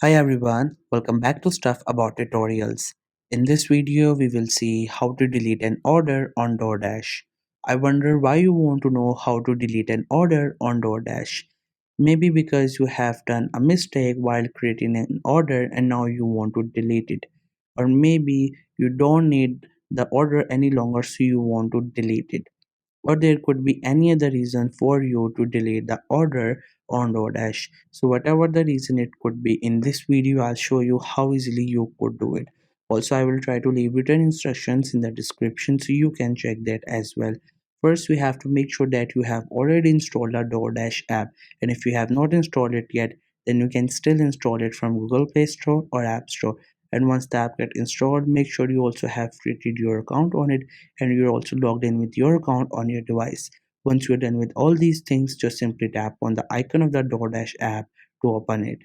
Hi everyone, welcome back to Stuff About Tutorials. In this video, we will see how to delete an order on Doordash. I wonder why you want to know how to delete an order on Doordash. Maybe because you have done a mistake while creating an order and now you want to delete it. Or maybe you don't need the order any longer so you want to delete it, or there could be any other reason for you to delete the order on DoorDash. So whatever the reason it could be, in this video I'll show you how easily you could do it. Also, I will try to leave written instructions in the description so you can check that as well. First, we have to make sure that you have already installed the DoorDash app, and if you have not installed it yet, then you can still install it from Google Play Store or App Store. And once the app gets installed, make sure you also have created your account on it and you're also logged in with your account on your device. Once you're done with all these things, just simply tap on the icon of the DoorDash app to open it.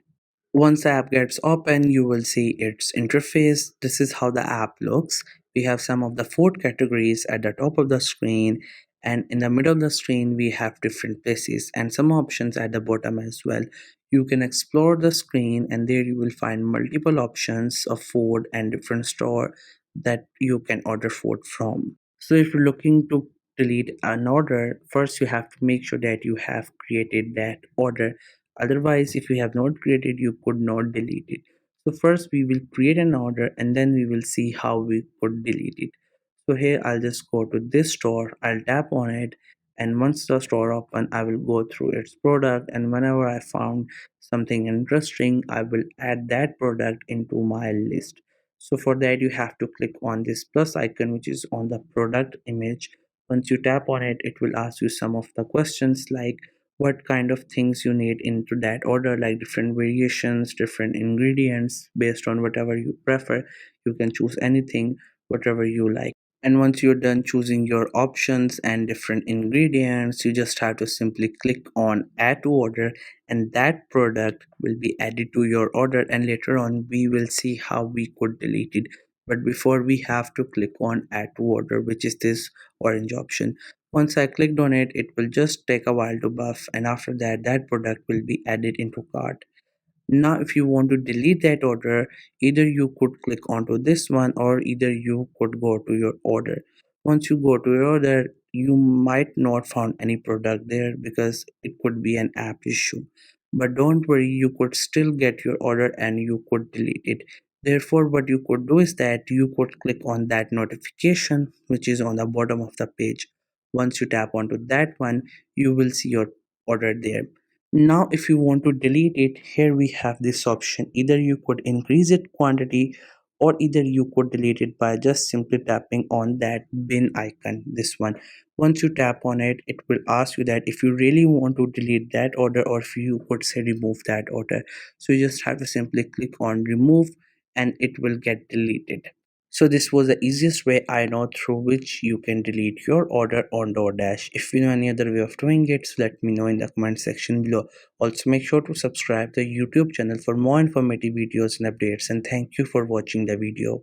Once the app gets open, you will see its interface. This is how the app looks. We have some of the food categories at the top of the screen, and in the middle of the screen we have different places and some options at the bottom as well. You can explore the screen and there you will find multiple options of food and different store that you can order food from. So if you're looking to delete an order, first you have to make sure that you have created that order. Otherwise, if you have not created, you could not delete it. So first we will create an order and then we will see how we could delete it. So here I'll just go to this store, I'll tap on it, and once the store open, I will go through its product, and whenever I found something interesting, I will add that product into my list. So for that you have to click on this plus icon which is on the product image. Once you tap on it, it will ask you some of the questions like what kind of things you need into that order, like different variations, different ingredients. Based on whatever you prefer, you can choose anything whatever you like. And once you're done choosing your options and different ingredients, you just have to simply click on add to order, and that product will be added to your order, and later on we will see how we could delete it. But before, we have to click on add to order, which is this orange option. Once I clicked on it, it will just take a while to buff, and after that that product will be added into cart. Now if you want to delete that order, either you could click onto this one or either you could go to your order. Once you go to your order, you might not found any product there because it could be an app issue. But don't worry, you could still get your order and you could delete it. Therefore, what you could do is that you could click on that notification which is on the bottom of the page. Once you tap onto that one, you will see your order there. Now if you want to delete it, here we have this option. Either you could increase it quantity or either you could delete it by just simply tapping on that bin icon, this one. Once you tap on it, it will ask you that if you really want to delete that order or if you could say remove that order. So you just have to simply click on remove and it will get deleted. So this was the easiest way I know through which you can delete your order on DoorDash. If you know any other way of doing it, so let me know in the comment section below. Also make sure to subscribe the YouTube channel for more informative videos and updates, and thank you for watching the video.